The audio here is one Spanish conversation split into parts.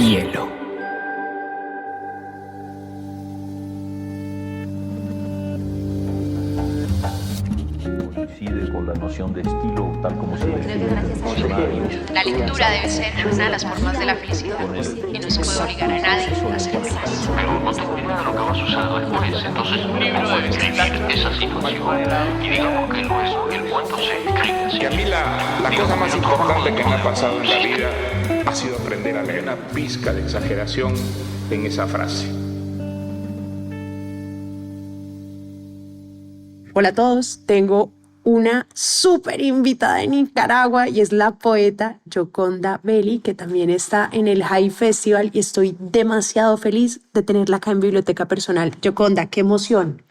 Hielo. Coincide con la noción de estilo tal como se define. La lectura debe ser una de las formas de la felicidad y no se puede obligar a nadie a hacerlo. Pero no tengo idea de lo que va a suceder después. Entonces un libro debe escribir esa situación. Y digamos que lo es, el cuento se escribe así. Y a mí la cosa más importante que me ha pasado en la vida ha sido aprender a leer una pizca de exageración en esa frase. Hola a todos, tengo una súper invitada de Nicaragua y es la poeta Yoconda Belli, que también está en el High Festival y estoy demasiado feliz de tenerla acá en Biblioteca Personal. Yoconda, qué emoción.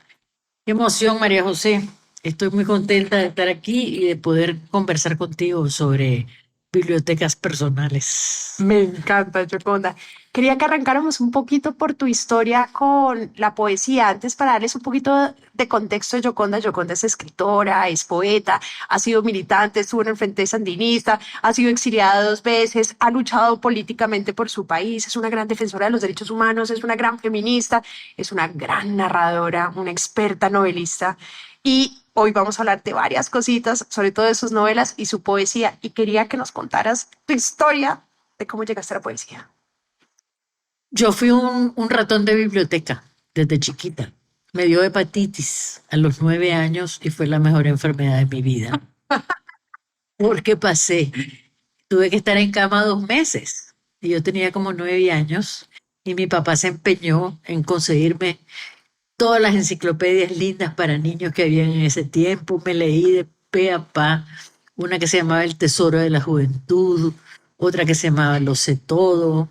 Qué emoción, María José. Estoy muy contenta de estar aquí y de poder conversar contigo sobre bibliotecas personales. Me encanta, Yoconda. Quería que arrancáramos un poquito por tu historia con la poesía. Antes, para darles un poquito de contexto de Yoconda. Yoconda es escritora, es poeta, ha sido militante, estuvo en el Frente Sandinista, ha sido exiliada 2 veces, ha luchado políticamente por su país, es una gran defensora de los derechos humanos, es una gran feminista, es una gran narradora, una experta novelista. Y hoy vamos a hablar de varias cositas, sobre todo de sus novelas y su poesía. Y quería que nos contaras tu historia de cómo llegaste a la poesía. Yo fui un ratón de biblioteca desde chiquita. Me dio hepatitis a los 9 años y fue la mejor enfermedad de mi vida. Porque tuve que estar en cama 2 meses. Y yo tenía como 9 años y mi papá se empeñó en conseguirme todas las enciclopedias lindas para niños que había en ese tiempo. Me leí de pe a pa una que se llamaba El Tesoro de la Juventud, otra que se llamaba Lo sé todo.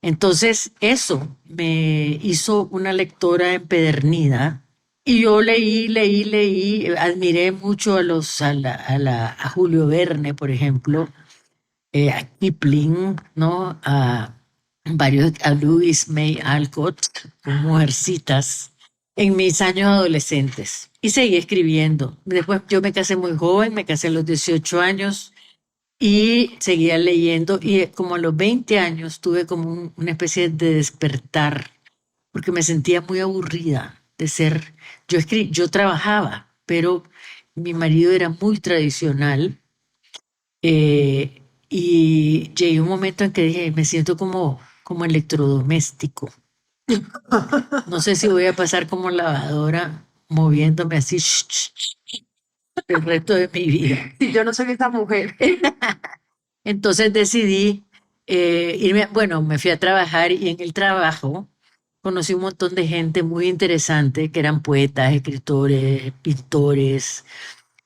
Entonces eso me hizo una lectora empedernida y yo leí, admiré mucho a Julio Verne, por ejemplo, a Kipling, ¿no? A Louise May Alcott, con Mujercitas, en mis años adolescentes. Y seguí escribiendo. Después yo me casé muy joven, me casé a los 18 años y seguía leyendo. Y como a los 20 años tuve como una especie de despertar, porque me sentía muy aburrida de ser... Yo trabajaba, pero mi marido era muy tradicional. Y llegué a un momento en que dije, me siento como electrodoméstico. No sé si voy a pasar como lavadora moviéndome así el resto de mi vida. Sí, yo no soy esa mujer. Entonces decidí irme, bueno, me fui a trabajar y en el trabajo conocí un montón de gente muy interesante que eran poetas, escritores, pintores.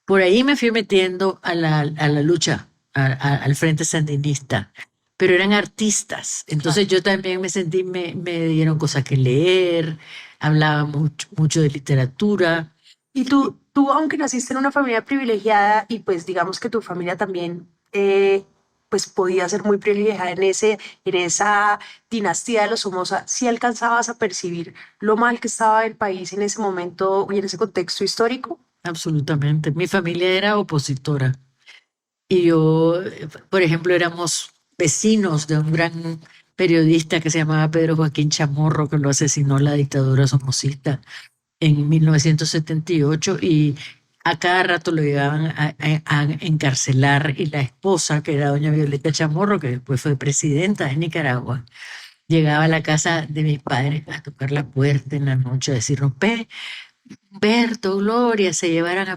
Por ahí me fui metiendo a la lucha, al Frente Sandinista, pero eran artistas. Entonces yo también me dieron cosas que leer, hablaba mucho de literatura. Y tú, aunque naciste en una familia privilegiada y pues digamos que tu familia también pues podía ser muy privilegiada en esa dinastía de los Somoza, ¿sí alcanzabas a percibir lo mal que estaba el país en ese momento y en ese contexto histórico? Absolutamente. Mi familia era opositora. Y yo, por ejemplo, éramos vecinos de un gran periodista que se llamaba Pedro Joaquín Chamorro, que lo asesinó la dictadura somocista en 1978 y a cada rato lo llegaban a encarcelar y la esposa, que era doña Violeta Chamorro, que después fue presidenta de Nicaragua, llegaba a la casa de mis padres a tocar la puerta en la noche a decirnos, Humberto, Gloria, se llevaron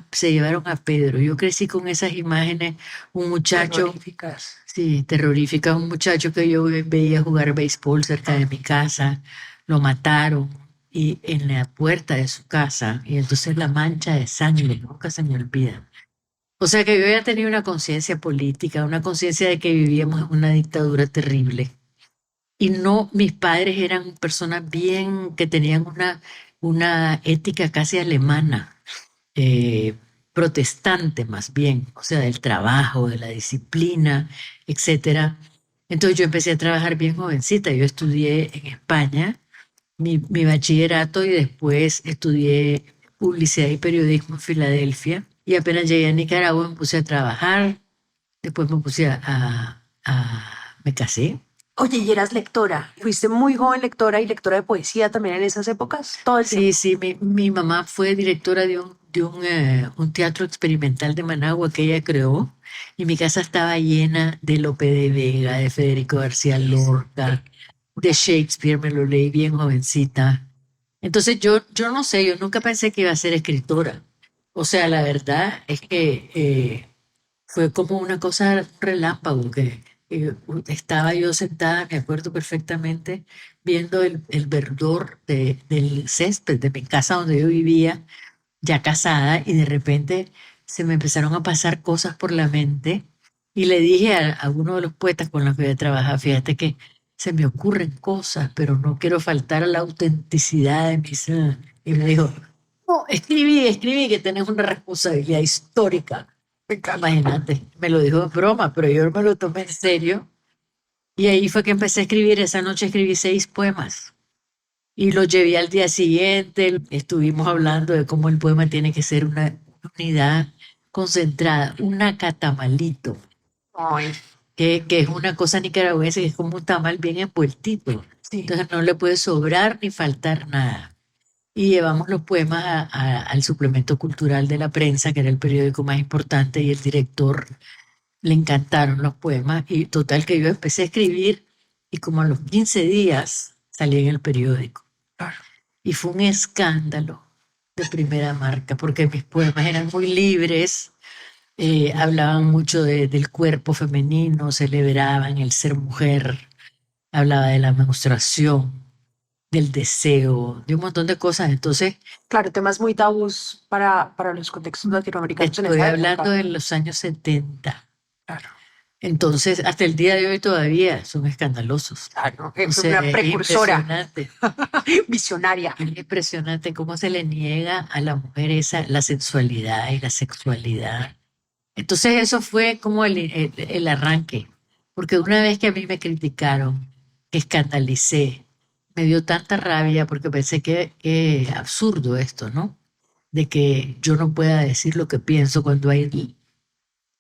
a Pedro. Yo crecí con esas imágenes, un muchacho, Terroríficas. sí, terrorífica, un muchacho que yo veía jugar béisbol cerca de mi casa, lo mataron y en la puerta de su casa, y entonces la mancha de sangre, nunca se me olvida. O sea que yo ya tenía una conciencia política, una conciencia de que vivíamos en una dictadura terrible. Y no, mis padres eran personas bien, que tenían una ética casi alemana, eh, protestante más bien, o sea, del trabajo, de la disciplina, etcétera. Entonces yo empecé a trabajar bien jovencita. Yo estudié en España mi bachillerato y después estudié publicidad y periodismo en Filadelfia. Y apenas llegué a Nicaragua me puse a trabajar, después me casé Oye, ¿y eras lectora? ¿Fuiste muy joven lectora y lectora de poesía también en esas épocas? Todo el tiempo. Sí, sí, mi mamá fue directora de un teatro experimental de Managua que ella creó y mi casa estaba llena de Lope de Vega, de Federico García Lorca, de Shakespeare, me lo leí bien jovencita. Entonces yo no sé, yo nunca pensé que iba a ser escritora. O sea, la verdad es que fue como una cosa relámpago que estaba yo sentada, me acuerdo perfectamente, viendo el verdor del césped de mi casa donde yo vivía, ya casada, y de repente se me empezaron a pasar cosas por la mente y le dije a uno de los poetas con los que yo trabajaba, fíjate que se me ocurren cosas, pero no quiero faltar a la autenticidad de mis... Y me dijo, no, escribí que tenés una responsabilidad histórica. Imagínate, me lo dijo en broma, pero yo me lo tomé en serio. Y ahí fue que empecé a escribir. Esa noche escribí 6 poemas y los llevé al día siguiente. Estuvimos hablando de cómo el poema tiene que ser una unidad concentrada, una catamalito, Ay, que es una cosa nicaragüense, que es como un tamal bien envueltito. sí. Entonces no le puede sobrar ni faltar nada. Y llevamos los poemas al suplemento cultural de la prensa, que era el periódico más importante, y el director le encantaron los poemas. Y total que yo empecé a escribir y como a los 15 días salí en el periódico. Claro. Y fue un escándalo de primera marca, porque mis poemas eran muy libres, hablaban mucho del cuerpo femenino, celebraban el ser mujer, hablaba de la menstruación, del deseo, de un montón de cosas. Entonces, Claro, temas muy tabús para los contextos latinoamericanos en estoy esa hablando época. de los años 70. Claro, Entonces, hasta el día de hoy todavía son escandalosos. claro. O Es sea, una es precursora, impresionante, visionaria. es impresionante cómo se le niega a la mujer la sensualidad y la sexualidad. Entonces, eso fue como el arranque, porque una vez que a mí me criticaron, que escandalicé, me dio tanta rabia porque pensé que absurdo esto, ¿no? De que yo no pueda decir lo que pienso cuando hay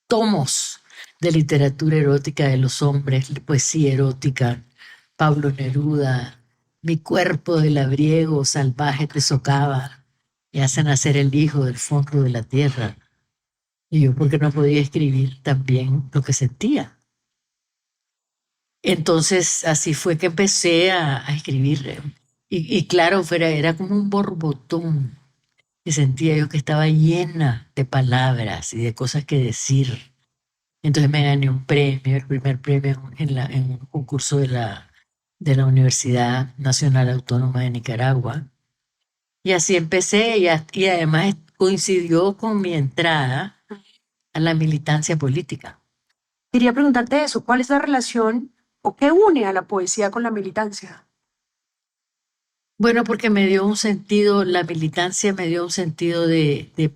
tomos de literatura erótica de los hombres, poesía erótica, Pablo Neruda, mi cuerpo de labriego salvaje te socava y hace nacer el hijo del fondo de la tierra. Y yo, porque no podía escribir también lo que sentía. Entonces, así fue que empecé a escribir. Y claro, era como un borbotón que sentía yo que estaba llena de palabras y de cosas que decir. Entonces me gané un premio, el primer premio en un concurso de la Universidad Nacional Autónoma de Nicaragua. Y así empecé y además coincidió con mi entrada a la militancia política. Quería preguntarte eso, ¿cuál es la relación o qué une a la poesía con la militancia? Bueno, porque me dio un sentido, la militancia me dio un sentido de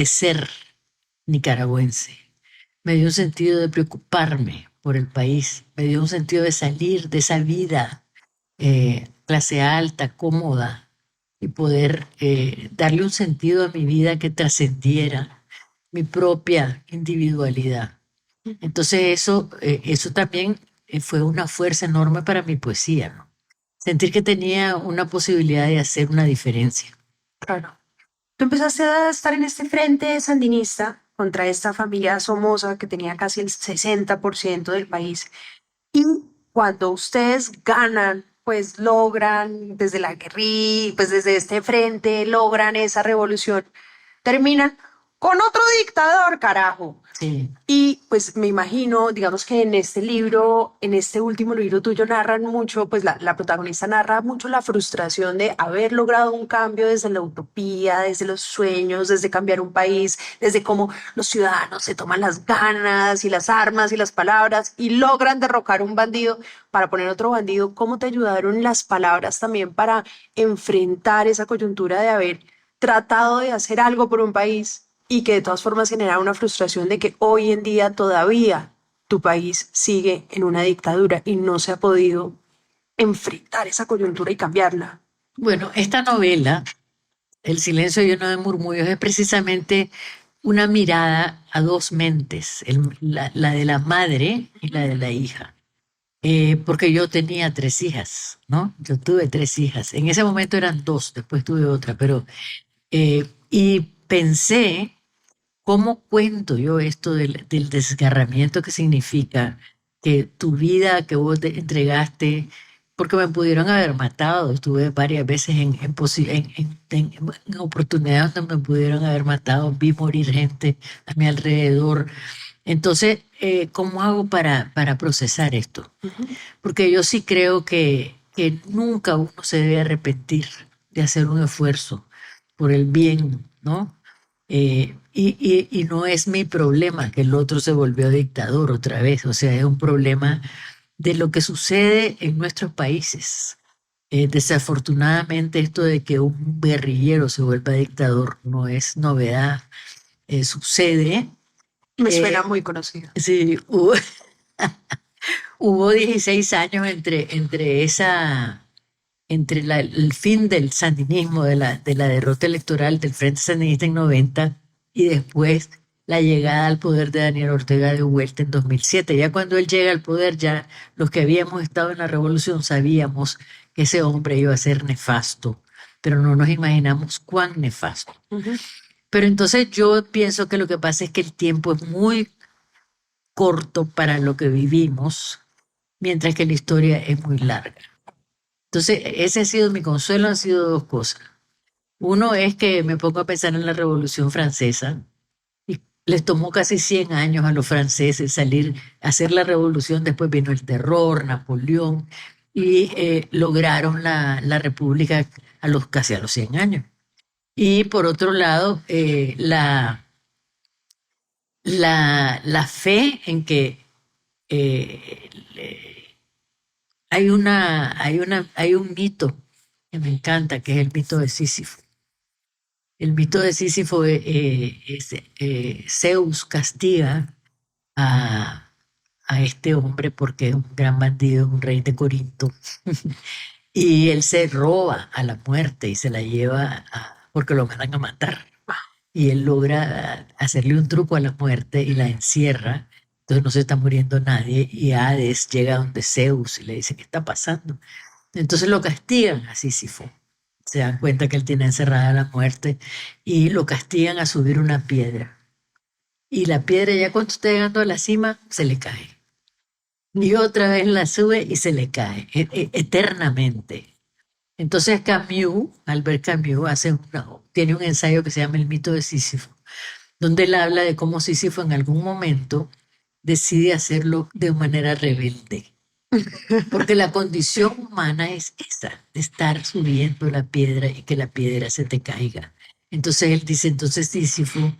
ser nicaragüense. Me dio un sentido de preocuparme por el país. Me dio un sentido de salir de esa vida clase alta, cómoda, y poder darle un sentido a mi vida que trascendiera mi propia individualidad. Entonces eso también fue una fuerza enorme para mi poesía, ¿no? Sentir que tenía una posibilidad de hacer una diferencia. Claro. Tú empezaste a estar en este frente sandinista contra esta familia Somoza que tenía casi el 60% del país. Y cuando ustedes ganan, pues logran desde la guerrilla, pues desde este frente, logran esa revolución, terminan con otro dictador, carajo. Sí. Y pues me imagino, digamos que en este libro, en este último libro tuyo narran mucho, pues la protagonista narra mucho la frustración de haber logrado un cambio desde la utopía, desde los sueños, desde cambiar un país, desde cómo los ciudadanos se toman las ganas y las armas y las palabras y logran derrocar un bandido para poner otro bandido. ¿Cómo te ayudaron las palabras también para enfrentar esa coyuntura de haber tratado de hacer algo por un país y que de todas formas genera una frustración de que hoy en día todavía tu país sigue en una dictadura y no se ha podido enfrentar esa coyuntura y cambiarla? Bueno, esta novela, El silencio lleno de murmullos, es precisamente una mirada a dos mentes, la de la madre y la de la hija. porque yo tenía 3 hijas, ¿no? Yo tuve 3 hijas. En ese momento eran 2, después tuve otra, pero y pensé, ¿cómo cuento yo esto del desgarramiento que significa que tu vida que vos te entregaste, porque me pudieron haber matado? Estuve varias veces en oportunidades donde me pudieron haber matado, vi morir gente a mi alrededor. Entonces, ¿cómo hago para procesar esto? Porque yo sí creo que nunca uno se debe arrepentir de hacer un esfuerzo por el bien, ¿no? Y no es mi problema que el otro se volvió dictador otra vez, o sea, es un problema de lo que sucede en nuestros países. Desafortunadamente esto de que un guerrillero se vuelva dictador no es novedad, sucede. Me suena muy conocido. Sí, hubo 16 años entre el fin del sandinismo, de la derrota electoral del Frente Sandinista en 90 y después la llegada al poder de Daniel Ortega de vuelta en 2007. Ya cuando él llega al poder, ya los que habíamos estado en la revolución sabíamos que ese hombre iba a ser nefasto, pero no nos imaginamos cuán nefasto. Pero entonces yo pienso que lo que pasa es que el tiempo es muy corto para lo que vivimos, mientras que la historia es muy larga. Entonces, ese ha sido mi consuelo, han sido 2 cosas. Uno es que me pongo a pensar en la Revolución Francesa y les tomó casi 100 años a los franceses salir a hacer la revolución, después vino el terror, Napoleón, y lograron la República casi a los 100 años. Y por otro lado, la fe en que hay un mito que me encanta, que es el mito de Sísifo. El mito de Sísifo es Zeus castiga a este hombre porque es un gran bandido, un rey de Corinto, y él se roba a la muerte y se la lleva porque lo van a matar. Y él logra hacerle un truco a la muerte y la encierra. Entonces no se está muriendo nadie y Hades llega donde Zeus y le dice, ¿qué está pasando? Entonces lo castigan a Sísifo. Se dan cuenta que él tiene encerrada la muerte y lo castigan a subir una piedra. Y la piedra ya cuando está llegando a la cima se le cae. Y otra vez la sube y se le cae eternamente. Entonces Albert Camus, tiene un ensayo que se llama El mito de Sísifo, donde él habla de cómo Sísifo en algún momento decide hacerlo de manera rebelde. Porque la condición humana es esa, de estar subiendo la piedra y que la piedra se te caiga. Entonces él dice, Sísifo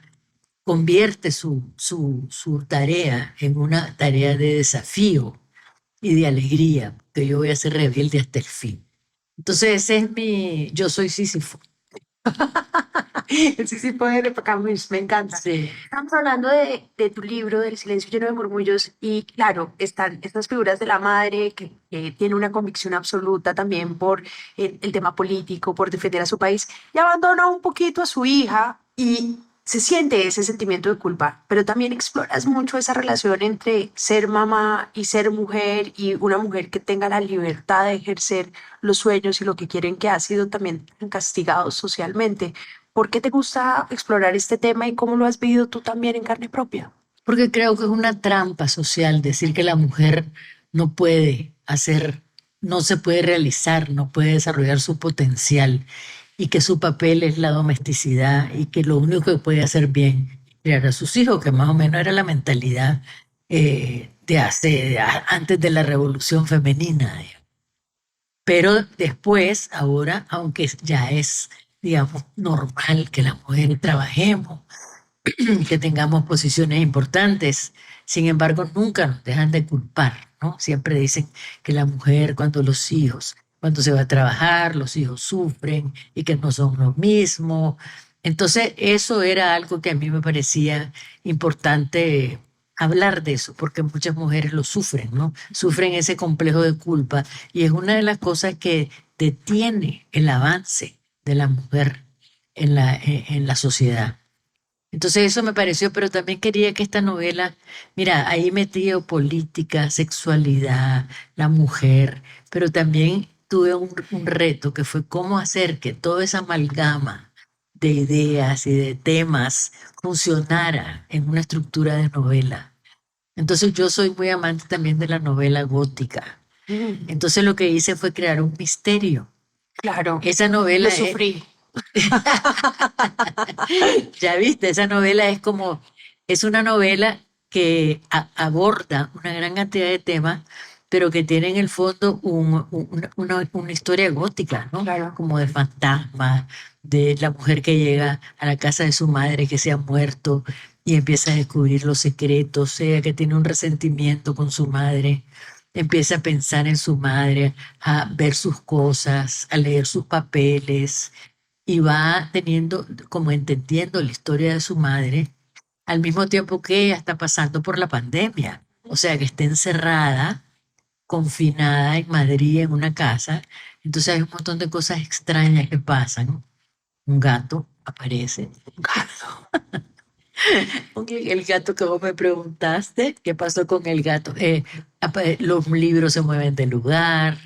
convierte su tarea en una tarea de desafío y de alegría, que yo voy a ser rebelde hasta el fin. Entonces ese es yo soy Sísifo. El Sísifo de Camus, me encanta. Sí. Estamos hablando de tu libro, del silencio lleno de murmullos, y claro, están estas figuras de la madre que tiene una convicción absoluta también por el tema político, por defender a su país, y abandona un poquito a su hija y se siente ese sentimiento de culpa, pero también exploras mucho esa relación entre ser mamá y ser mujer, y una mujer que tenga la libertad de ejercer los sueños y lo que quieren, que ha sido también castigado socialmente. ¿Por qué te gusta explorar este tema y cómo lo has vivido tú también en carne propia? Porque creo que es una trampa social decir que la mujer no puede no se puede realizar, no puede desarrollar su potencial y que su papel es la domesticidad y que lo único que puede hacer bien es criar a sus hijos, que más o menos era la mentalidad antes de la revolución femenina. Pero después, ahora, aunque ya es, digamos, normal que las mujeres trabajemos, que tengamos posiciones importantes, sin embargo, nunca nos dejan de culpar, ¿no? Siempre dicen que la mujer, cuando se va a trabajar, los hijos sufren y que no son lo mismo. Entonces, eso era algo que a mí me parecía importante hablar de eso, porque muchas mujeres lo sufren, ¿no? Sufren ese complejo de culpa y es una de las cosas que detiene el avance de la mujer en la sociedad. Entonces eso me pareció, pero también quería que esta novela, mira, ahí metido política, sexualidad, la mujer, pero también tuve un reto que fue cómo hacer que toda esa amalgama de ideas y de temas funcionara en una estructura de novela. Entonces yo soy muy amante también de la novela gótica. Entonces lo que hice fue crear un misterio. Claro, Esa lo novela sufrí. ya viste, esa novela es una novela que aborda una gran cantidad de temas, pero que tiene en el fondo una historia gótica, ¿no? Claro. Como de fantasmas, de la mujer que llega a la casa de su madre que se ha muerto y empieza a descubrir los secretos, ella que tiene un resentimiento con su madre, empieza a pensar en su madre, a ver sus cosas, a leer sus papeles y va teniendo, como entendiendo la historia de su madre, al mismo tiempo que ella está pasando por la pandemia. O sea, que está encerrada, confinada en Madrid, en una casa. Entonces hay un montón de cosas extrañas que pasan. Un gato aparece. El gato que vos me preguntaste, ¿qué pasó con el gato? Los libros se mueven de lugar.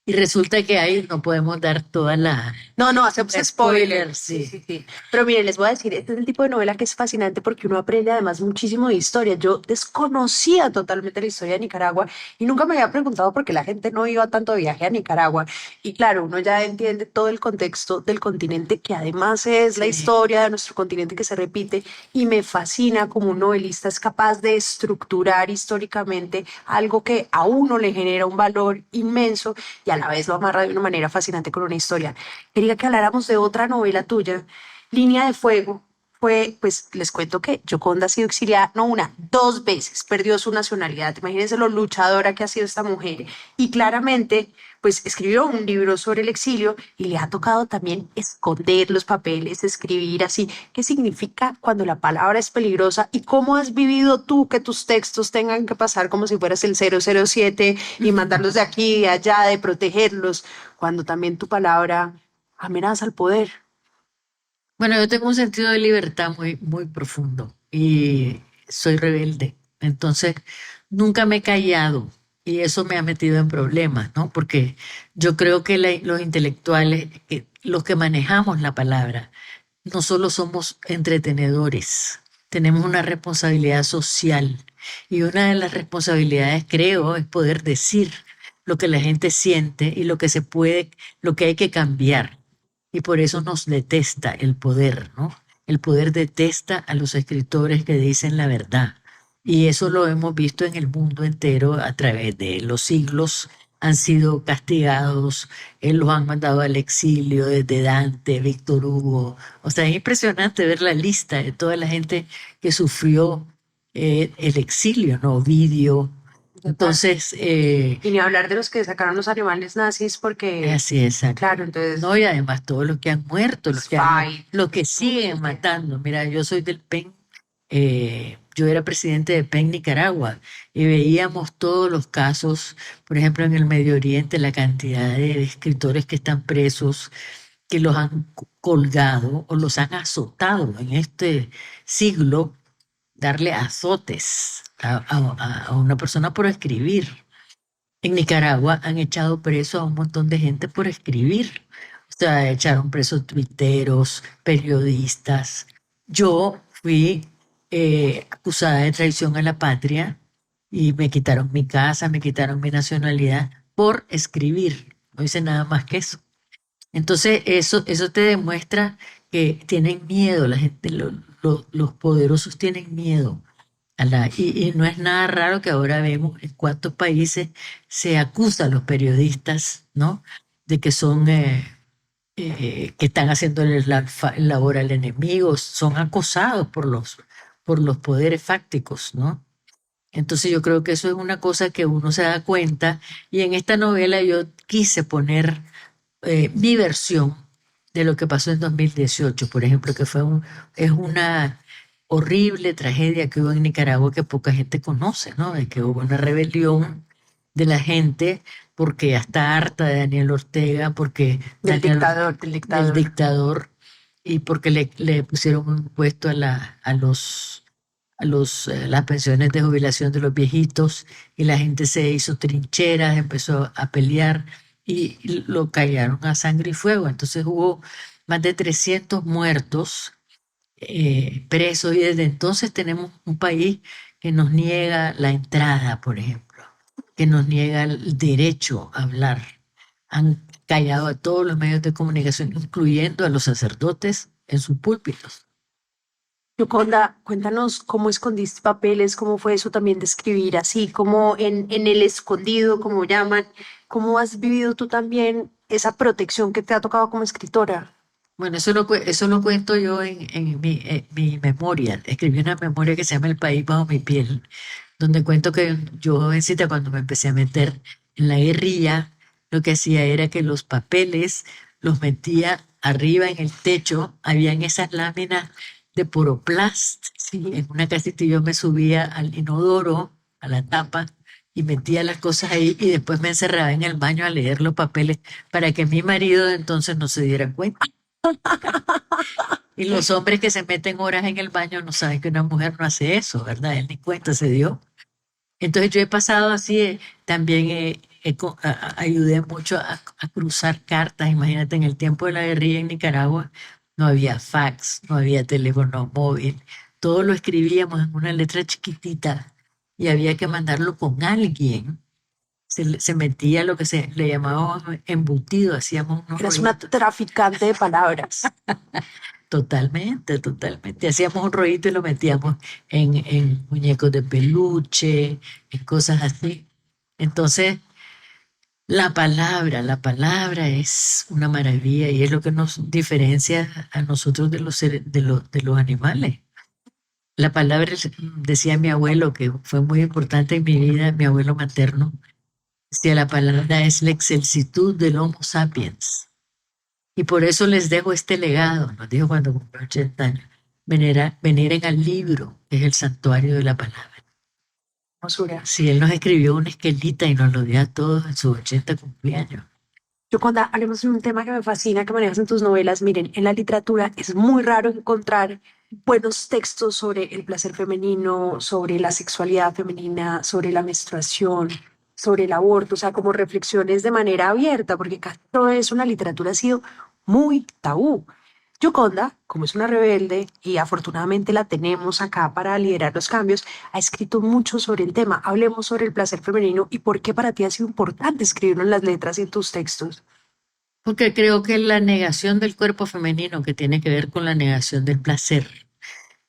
Y resulta que ahí no podemos dar toda la... No, hacemos spoilers. sí. Sí. Pero miren, les voy a decir, este es el tipo de novela que es fascinante porque uno aprende además muchísimo de historia. Yo desconocía totalmente la historia de Nicaragua y nunca me había preguntado por qué la gente no iba tanto de viaje a Nicaragua. Y claro, uno ya entiende todo el contexto del continente, que además es la Sí. historia de nuestro continente que se repite, y me fascina como un novelista es capaz de estructurar históricamente algo que a uno le genera un valor inmenso y a la vez lo amarra de una manera fascinante con una historia. Quería que habláramos de otra novela tuya, Línea de Fuego. Fue, pues les cuento que Gioconda ha sido exiliada, no una, dos veces, perdió su nacionalidad. Imagínense lo luchadora que ha sido esta mujer. Y claramente, pues escribió un libro sobre el exilio y le ha tocado también esconder los papeles, escribir así. ¿Qué significa cuando la palabra es peligrosa? ¿Y cómo has vivido tú que tus textos tengan que pasar como si fueras el 007 y mandarlos de aquí y de allá, de protegerlos, cuando también tu palabra amenaza al poder? Bueno, yo tengo un sentido de libertad muy profundo y soy rebelde. Entonces, nunca me he callado y eso me ha metido en problemas, ¿no? Porque yo creo que los intelectuales, los que manejamos la palabra, no solo somos entretenedores, tenemos una responsabilidad social y una de las responsabilidades, creo, es poder decir lo que la gente siente y lo que hay que cambiar. Y por eso nos detesta el poder, ¿no? El poder detesta a los escritores que dicen la verdad. Y eso lo hemos visto en el mundo entero a través de los siglos. Han sido castigados, los han mandado al exilio desde Dante, Víctor Hugo. O sea, es impresionante ver la lista de toda la gente que sufrió el exilio, ¿no? Ovidio. Entonces, Y ni hablar de los que sacaron los animales nazis porque, así es, exacto. claro, entonces, No, y además todos los que han muerto, Spy. los que siguen matando. Mira, yo soy del PEN, yo era presidente de PEN Nicaragua y veíamos todos los casos, por ejemplo, en el Medio Oriente, la cantidad de escritores que están presos, que los han colgado o los han azotado en este siglo, darle azotes a una persona por escribir. En Nicaragua han echado preso a un montón de gente por escribir. O sea, echaron presos tuiteros, periodistas. Yo fui acusada de traición a la patria y me quitaron mi casa, me quitaron mi nacionalidad por escribir. No hice nada más que eso. Entonces, eso te demuestra que tienen miedo, la gente, los poderosos tienen miedo. Y no es nada raro que ahora vemos en cuántos países se acusa a los periodistas, ¿no? De que son, que están haciendo el labor al enemigo, son acosados por los poderes fácticos, ¿no? Entonces yo creo que eso es una cosa que uno se da cuenta y en esta novela yo quise poner mi versión de lo que pasó en 2018, por ejemplo, que es una horrible tragedia que hubo en Nicaragua que poca gente conoce, ¿no? De que hubo una rebelión de la gente porque ya está harta de Daniel Ortega, porque del Daniel, dictador, del dictador. del dictador, y porque le pusieron un impuesto las pensiones de jubilación de los viejitos y la gente se hizo trincheras, empezó a pelear y lo callaron a sangre y fuego. Entonces hubo más de 300 muertos, presos, y desde entonces tenemos un país que nos niega la entrada, por ejemplo, que nos niega el derecho a hablar. Han callado a todos los medios de comunicación, incluyendo a los sacerdotes en sus púlpitos. Yoconda, cuéntanos cómo escondiste papeles, cómo fue eso también de escribir así, como en el escondido, como llaman, cómo has vivido tú también esa protección que te ha tocado como escritora. Bueno, eso lo cuento yo en mi memoria. Escribí una memoria que se llama El país bajo mi piel, donde cuento que yo, jovencita, cuando me empecé a meter en la guerrilla, lo que hacía era que los papeles los metía arriba en el techo. Habían esas láminas de poroplast. Sí. En una casita yo me subía al inodoro, a la tapa, y metía las cosas ahí y después me encerraba en el baño a leer los papeles para que mi marido de entonces no se diera cuenta. Y los hombres que se meten horas en el baño no saben que una mujer no hace eso, ¿verdad? Él ni cuenta se dio. Entonces yo he pasado así, también ayudé mucho a cruzar cartas. Imagínate, en el tiempo de la guerrilla en Nicaragua no había fax, no había teléfono móvil. Todo lo escribíamos en una letra chiquitita y había que mandarlo con alguien. Se metía lo que le llamábamos embutido, hacíamos unos Eras una rollitos. traficante de palabras. Totalmente, totalmente. Hacíamos un rollito y lo metíamos en muñecos de peluche, en cosas así. Entonces, la palabra es una maravilla y es lo que nos diferencia a nosotros de los animales. La palabra, decía mi abuelo, que fue muy importante en mi vida, mi abuelo materno, decía, la palabra es la excelsitud del Homo sapiens. Y por eso les dejo este legado, nos dijo cuando cumplió 80 años, veneren al libro, que es el santuario de la palabra. Hermosura. Sí, él nos escribió una esquelita y nos lo dio a todos en sus 80 cumpleaños. Yoconda, hablemos de un tema que me fascina, que manejas en tus novelas. Miren, en la literatura es muy raro encontrar buenos textos sobre el placer femenino, sobre la sexualidad femenina, sobre la menstruación, sobre el aborto, o sea, como reflexiones de manera abierta, porque casi todo eso en la literatura ha sido muy tabú. Yoconda, como es una rebelde y afortunadamente la tenemos acá para liderar los cambios, ha escrito mucho sobre el tema. Hablemos sobre el placer femenino y por qué para ti ha sido importante escribirlo en las letras y en tus textos. Porque creo que la negación del cuerpo femenino, que tiene que ver con la negación del placer,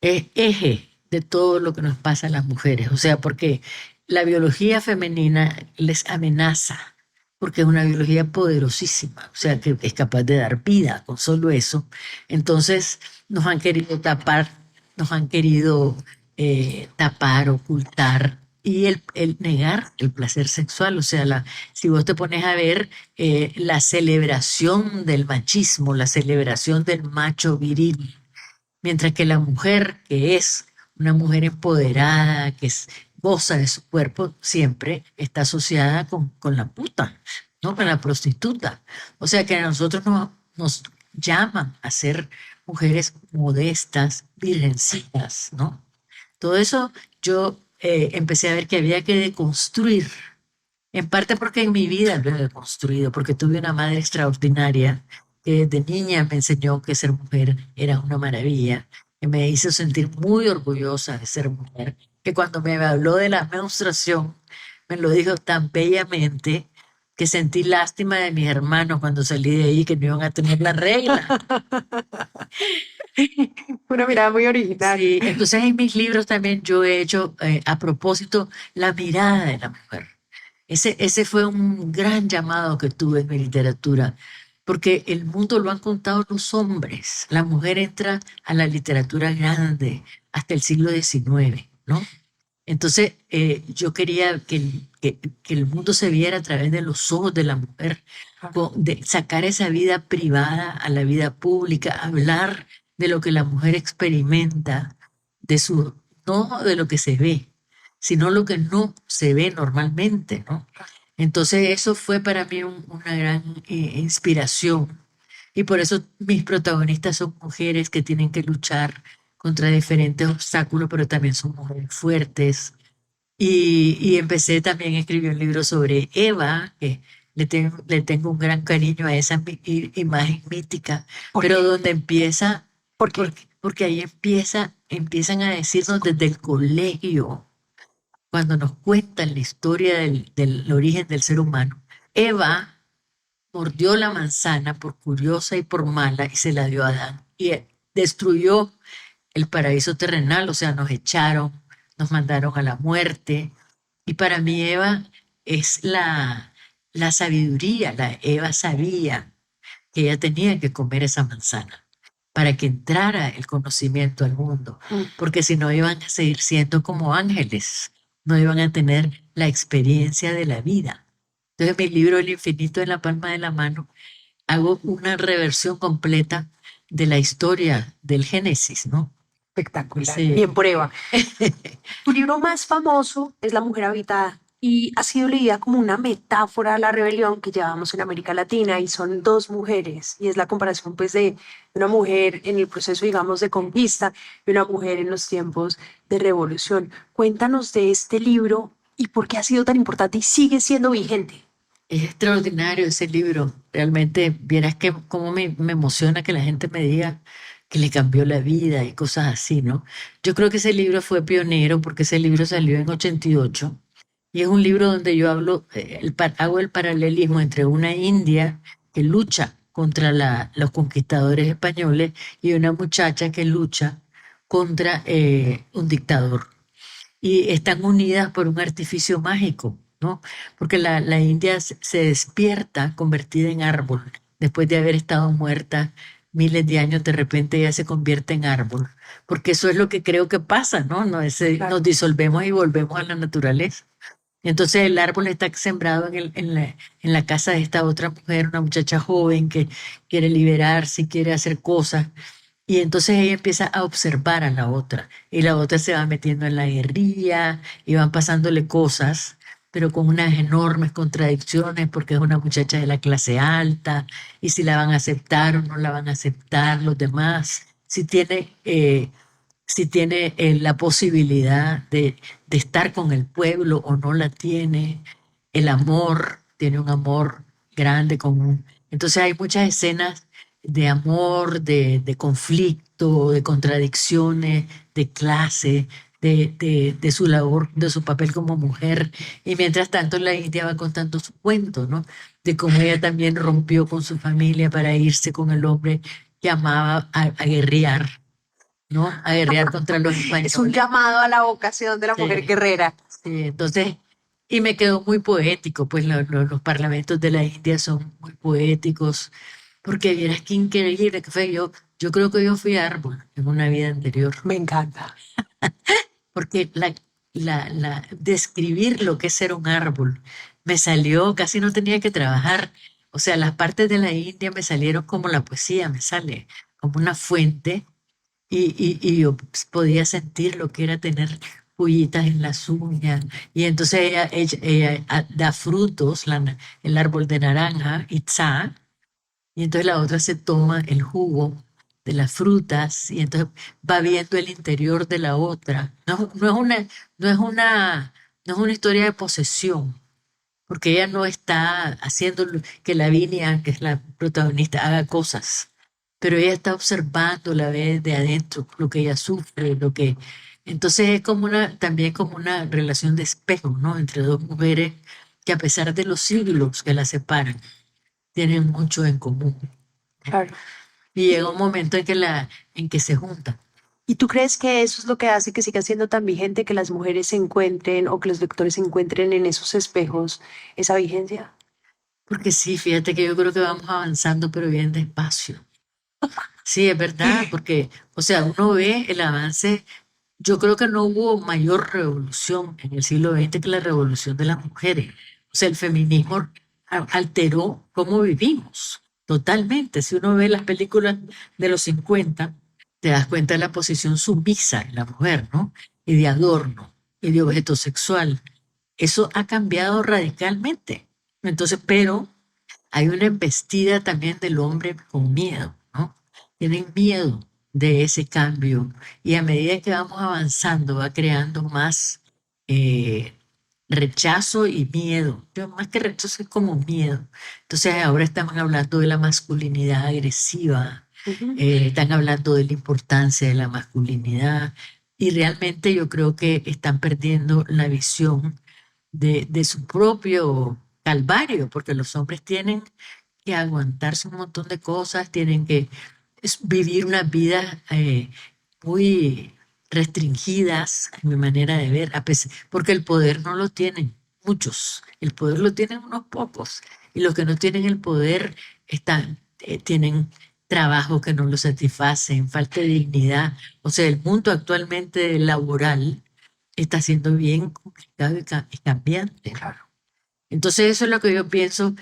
es eje de todo lo que nos pasa a las mujeres. O sea, porque la biología femenina les amenaza, porque es una biología poderosísima, o sea, que es capaz de dar vida con solo eso. Entonces nos han querido tapar, tapar, ocultar, y el negar el placer sexual. O sea, si vos te pones a ver la celebración del machismo, la celebración del macho viril, mientras que la mujer, que es una mujer empoderada, goza de su cuerpo, siempre está asociada con la puta, ¿no? Con la prostituta. O sea que a nosotros nos llaman a ser mujeres modestas, virgencitas, ¿no? Todo eso yo empecé a ver que había que deconstruir, en parte porque en mi vida lo he deconstruido, porque tuve una madre extraordinaria que desde niña me enseñó que ser mujer era una maravilla, que me hizo sentir muy orgullosa de ser mujer, que cuando me habló de la menstruación me lo dijo tan bellamente que sentí lástima de mis hermanos cuando salí de ahí, que no iban a tener la regla. Una mirada muy original. Sí, entonces en mis libros también yo he hecho a propósito la mirada de la mujer. Ese fue un gran llamado que tuve en mi literatura, porque el mundo lo han contado los hombres. La mujer entra a la literatura grande hasta el siglo XIX, ¿no? Entonces yo quería que el mundo se viera a través de los ojos de la mujer, de sacar esa vida privada a la vida pública, hablar de lo que la mujer experimenta, no de lo que se ve, sino lo que no se ve normalmente, ¿no? Entonces eso fue para mí una gran inspiración. Y por eso mis protagonistas son mujeres que tienen que luchar contra diferentes obstáculos, pero también son mujeres fuertes. Y empecé también a escribir un libro sobre Eva, que le tengo un gran cariño a esa imagen mítica, ¿Por pero qué? donde empieza, ¿Por qué? porque ahí empiezan a decirnos desde el colegio, cuando nos cuentan la historia del origen del ser humano. Eva mordió la manzana por curiosa y por mala y se la dio a Adán. Y destruyó el paraíso terrenal, o sea, nos echaron, nos mandaron a la muerte. Y para mí Eva es la sabiduría. Eva sabía que ella tenía que comer esa manzana para que entrara el conocimiento al mundo, Mm. porque si no iban a seguir siendo como ángeles, no iban a tener la experiencia de la vida. Entonces mi libro El infinito en la palma de la mano, hago una reversión completa de la historia del Génesis, ¿no? Espectacular. Sí. Bien por Eva. Tu libro más famoso es La mujer habitada y ha sido leída como una metáfora a la rebelión que llevamos en América Latina y son dos mujeres y es la comparación pues de una mujer en el proceso digamos de conquista y una mujer en los tiempos de revolución. Cuéntanos de este libro y por qué ha sido tan importante y sigue siendo vigente. Es extraordinario ese libro. Realmente, vieras que cómo me emociona que la gente me diga que le cambió la vida y cosas así, ¿no? Yo creo que ese libro fue pionero porque ese libro salió en 88 y es un libro donde yo hago el paralelismo entre una india que lucha contra los conquistadores españoles y una muchacha que lucha contra un dictador. Y están unidas por un artificio mágico, ¿no? Porque la India se despierta convertida en árbol. Después de haber estado muerta miles de años, de repente ella se convierte en árbol. Porque eso es lo que creo que pasa, ¿no? Claro. Nos disolvemos y volvemos a la naturaleza. Entonces el árbol está sembrado en la casa de esta otra mujer, una muchacha joven que quiere liberarse, quiere hacer cosas. Y entonces ella empieza a observar a la otra y la otra se va metiendo en la guerrilla y van pasándole cosas, pero con unas enormes contradicciones porque es una muchacha de la clase alta y si la van a aceptar o no la van a aceptar los demás, si tiene la posibilidad de estar con el pueblo o no la tiene, el amor, tiene un amor grande común. Entonces hay muchas escenas de amor, de conflicto, de contradicciones, de clase, de su labor, de su papel como mujer. Y mientras tanto la India va contando su cuento, ¿no? De cómo ella también rompió con su familia para irse con el hombre que amaba a guerrear, ¿no? A guerrear contra los Es un españoles. llamado a la vocación de la Sí. mujer guerrera. Sí, entonces, y me quedó muy poético, pues los parlamentos de la India son muy poéticos, porque vieras qué increíble que fue. Yo creo que yo fui árbol en una vida anterior, Me encanta. porque describir lo que es ser un árbol me salió, casi no tenía que trabajar. O sea, las partes de la India me salieron como la poesía, me sale como una fuente y yo podía sentir lo que era tener pullitas en las uñas. Y entonces ella da frutos, el árbol de naranja, Itzá, y entonces la otra se toma el jugo de las frutas y entonces va viendo el interior de la otra. No es una historia de posesión, porque ella no está haciendo que Lavinia, que es la protagonista, haga cosas, pero ella está observando, la ve de adentro, lo que ella sufre, Entonces es también como una relación de espejo, ¿no? Entre dos mujeres que a pesar de los siglos que las separan, tienen mucho en común. Claro. Y llega un momento en que se juntan. ¿Y tú crees que eso es lo que hace que siga siendo tan vigente, que las mujeres se encuentren o que los lectores encuentren en esos espejos esa vigencia? Porque sí, fíjate que yo creo que vamos avanzando, pero bien despacio. Sí, es verdad, porque, o sea, uno ve el avance. Yo creo que no hubo mayor revolución en el siglo XX que la revolución de las mujeres. O sea, el feminismo alteró cómo vivimos totalmente. Si uno ve las películas de los 50, te das cuenta de la posición sumisa de la mujer, ¿no? Y de adorno, y de objeto sexual. Eso ha cambiado radicalmente. Entonces, pero hay una embestida también del hombre con miedo, ¿no? Tienen miedo de ese cambio y a medida que vamos avanzando va creando más rechazo y miedo. Yo más que rechazo es como miedo. Entonces ahora estamos hablando de la masculinidad agresiva, están hablando de la importancia de la masculinidad y realmente yo creo que están perdiendo la visión de su propio calvario, porque los hombres tienen que aguantarse un montón de cosas, tienen que vivir una vida muy restringidas, en mi manera de ver, porque el poder no lo tienen muchos, el poder lo tienen unos pocos, y los que no tienen el poder tienen trabajo que no los satisfacen, falta de dignidad. O sea, el mundo actualmente laboral está siendo bien complicado y cambiante. Claro. Entonces eso es lo que yo pienso.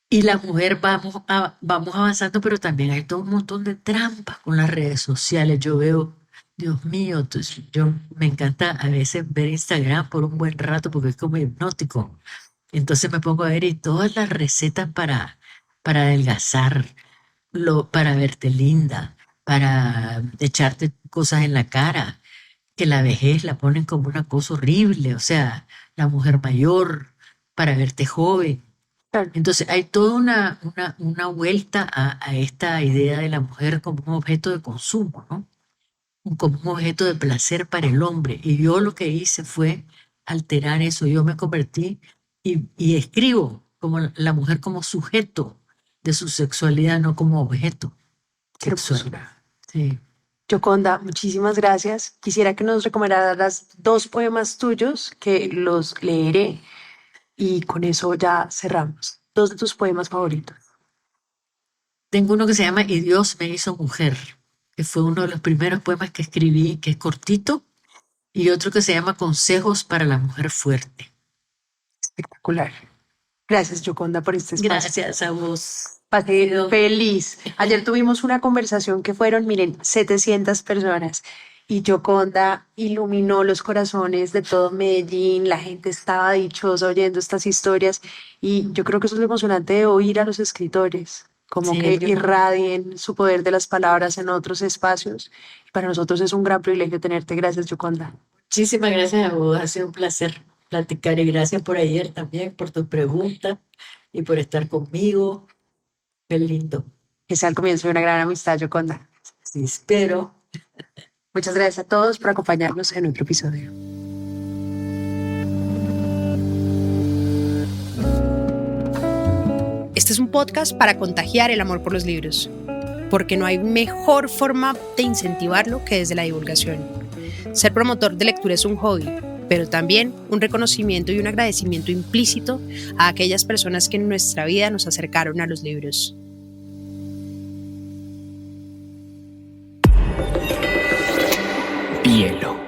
Y la mujer vamos avanzando, pero también hay todo un montón de trampas con las redes sociales. Yo veo, Dios mío, yo me encanta a veces ver Instagram por un buen rato porque es como hipnótico. Entonces me pongo a ver y todas las recetas para adelgazar, para verte linda, para echarte cosas en la cara, que la vejez la ponen como una cosa horrible, o sea, la mujer mayor, para verte joven. Claro. Entonces hay toda una vuelta a esta idea de la mujer como un objeto de consumo, ¿no? Como un objeto de placer para el hombre. Y yo lo que hice fue alterar eso. Yo me convertí y escribo como la mujer como sujeto de su sexualidad, no como objeto Qué sexual. hermosura. Sí. Yoconda, muchísimas gracias. Quisiera que nos recomendaras 2 poemas tuyos que los leeré y con eso ya cerramos. 2 de tus poemas favoritos. Tengo uno que se llama Y Dios me hizo mujer, que fue uno de los primeros poemas que escribí, que es cortito, y otro que se llama Consejos para la mujer fuerte. Espectacular. Gracias, Yoconda, por este espacio. Gracias a vos. Pasé feliz. Ayer tuvimos una conversación que fueron, miren, 700 personas y Yoconda iluminó los corazones de todo Medellín. La gente estaba dichosa oyendo estas historias y yo creo que eso es lo emocionante de oír a los escritores, como Sí, que yo- irradien su poder de las palabras en otros espacios. Y para nosotros es un gran privilegio tenerte. Gracias, Yoconda. Muchísimas gracias a vos, ha sido un placer platicar y gracias por ayer también, por tus preguntas y por estar conmigo. Qué lindo. Que sea el comienzo de una gran amistad, Yoconda. Sí, espero. Muchas gracias a todos por acompañarnos en otro episodio. Este es un podcast para contagiar el amor por los libros, porque no hay mejor forma de incentivarlo que desde la divulgación. Ser promotor de lectura es un hobby, pero también un reconocimiento y un agradecimiento implícito a aquellas personas que en nuestra vida nos acercaron a los libros. Hielo.